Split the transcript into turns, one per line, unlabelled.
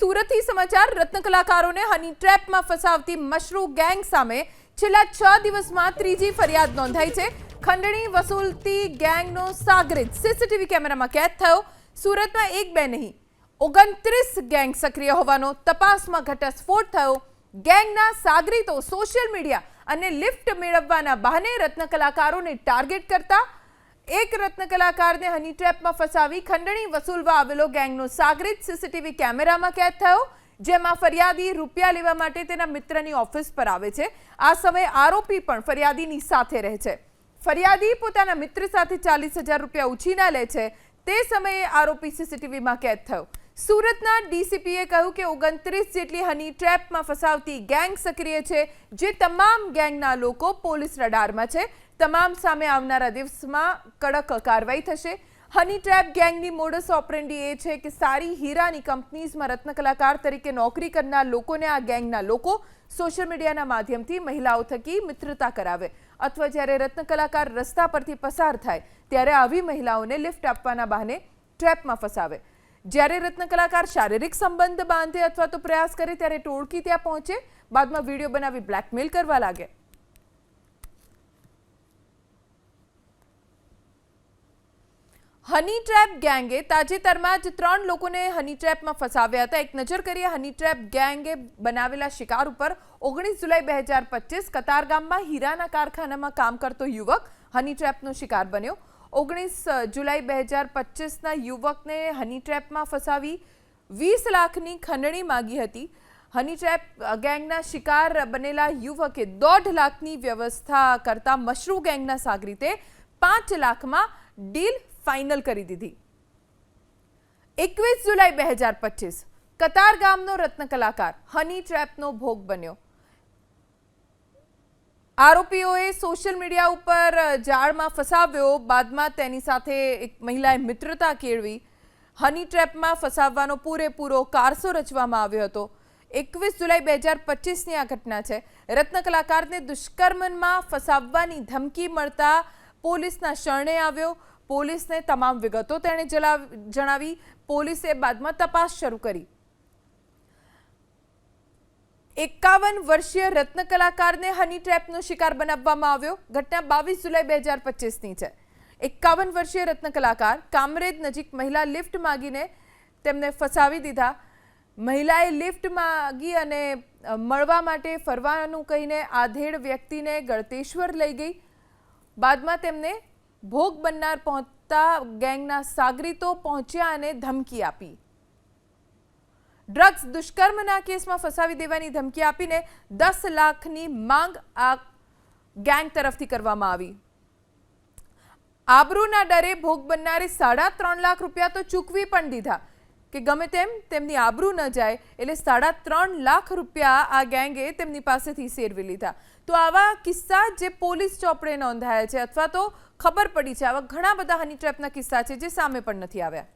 સુરતથી સમાચાર રત્ન કલાકારોને હની ટ્રેપમાં ફસાવતી મશરૂ ગેંગ સામે છેલ્લા 6 દિવસમાં ત્રીજી ફરિયાદ નોંધાઈ છે। ખંડણી વસૂલતી ગેંગનો સાગરીત સીસીટીવી કેમેરામાં કેદ થયો। સુરતમાં એક બે નહીં 29 ગેંગ સક્રિય હોવાનો તપાસમાં ઘટસ્ફોટ થયો। ગેંગના સાગરીતો સોશિયલ મીડિયા અને લિફ્ટ મેળવવાના બહાને રત્ન કલાકારોને ટાર્ગેટ કરતા एक रत्न कलाकार ने हनी ट्रेप में फसावी खंडणी वसूलवा आवेलो गैंगनो सागरीत सीसीटीवी कैमरा में कैद थयो, जेमां फरियादी रूपिया लेवा माटे तेना मित्रनी ऑफिस पर आवे छे। आ समय आरोपी पण फरियादीनी साथे रहे छे। फरियादी पोताना मित्र साथे 40,000 रूपिया उछीना ले छे। ते समये आरोपी सीसीटीवी में कैद थयो। सूरतना डीसीपीए कह્યું કે 29 જેટલી હની ટ્રેપમાં ફસાવતી ગેંગ સક્રિય છે, જે તમામ ગેંગના લોકો પોલીસ રડારમાં છે। તમામ સામે આવનારા દિવસમાં કડક કાર્યવાહી થશે। હની ટ્રેપ ગેંગની મોડસ ઓપરેન્ડી એ છે કે સારી હીરાની કંપનીઝમાં રત્ન કલાકાર તરીકે નોકરી કરનાર લોકોને આ ગેંગના લોકો સોશિયલ મીડિયાના માધ્યમથી મહિલાઓ થકી મિત્રતા કરાવે અથવા જ્યારે રત્ન કલાકાર રસ્તા પરથી પસાર થાય ત્યારે આવી મહિલાઓને લિફ્ટ આપવાના બહાને ટ્રેપમાં ફસાવે। જ્યારે રત્ન કલાકાર શારીરિક સંબંધ બાંધે અથવા તો પ્રયાસ કરે ત્યારે ટોળકી ત્યાં પહોંચે, બાદમાં વિડીયો બનાવી બ્લેકમેલ કરવા લાગે। હની ટ્રેપ ગેંગે તાજેતરમાં જ 3 લોકોને હની ટ્રેપમાં ફસાવ્યા હતા। એક નજર કરીએ હની ટ્રેપ ગેંગે બનાવેલા શિકાર ઉપર। 19 જુલાઈ 2025 કતારગામમાં હીરાના કારખાનામાં કામ કરતો યુવક હની ટ્રેપનો શિકાર બન્યો। 19 જુલાઈ 2025 યુવકને હની ટ્રેપમાં ફસાવી 20 લાખની ખંડણી માંગી હતી। હની ટ્રેપ ગેંગના શિકાર બનેલા યુવકે 1.5 લાખની વ્યવસ્થા કરતા મશરૂ ગેંગના સાગરીતે 5 લાખમાં ડીલ ફાઇનલ કરી દીધી। 21 જુલાઈ 2025 કતારગામનો રત્ન કલાકાર હની ટ્રેપનો ભોગ બન્યો। આરોપીઓએ સોશિયલ મીડિયા ઉપર જાળમાં ફસાવ્યો, બાદમાં તેની સાથે એક મહિલાએ મિત્રતા કેળવી। હની ટ્રેપમાં ફસાવવાનો પૂરેપૂરો કારસો રચવામાં આવ્યો હતો। 21 જુલાઈ 2025ની આ ઘટના છે। રત્ન કલાકારને દુષ્કર્મમાં ફસાવવાની ધમકી મળતા પોલીસના શરણે આવ્યો। પોલીસને તમામ વિગતો તેણે જણાવી। પોલીસે બાદમાં તપાસ શરૂ કરી। 51 વર્ષીય રત્ન કલાકારને હની ટ્રેપનો શિકાર બનાવવામાં આવ્યો। ઘટના 22 જુલાઈ 2025ની છે। 51 વર્ષીય રત્ન કલાકાર કામરેજ નજીક મહિલા લિફ્ટ માંગીને તેમને ફસાવી દીધા। મહિલાએ લિફ્ટ માંગી અને મળવા માટે ફરવાનું કહીને આધેડ વ્યક્તિને ગળતેશ્વર લઈ ગઈ। બાદમાં તેમને ભોગ બનનાર પહોંચતા ગેંગના સાગરીતો પહોંચ્યા અને ધમકી આપી। ડ્રગ્સ દુષ્કર્મના કેસમાં ફસાવી દેવાની ધમકી આપીને 10 લાખની માંગ આ ગેંગ તરફથી કરવામાં આવી। આબરૂના ડરે ભોગ બનનારે 3.5 લાખ રૂપિયા તો ચૂકવી પણ દીધા કે ગમે તેમ તેમની આબરૂ ન જાય, એટલે 3.5 લાખ રૂપિયા આ ગેંગે તેમની પાસેથી સેરવી લીધા। તો આવા કિસ્સા જે પોલીસ ચોપડે નોંધાયા છે અથવા તો ખબર પડી છે, આવા ઘણા બધા હની ટ્રેપના કિસ્સા છે જે સામે પણ નથી આવ્યા।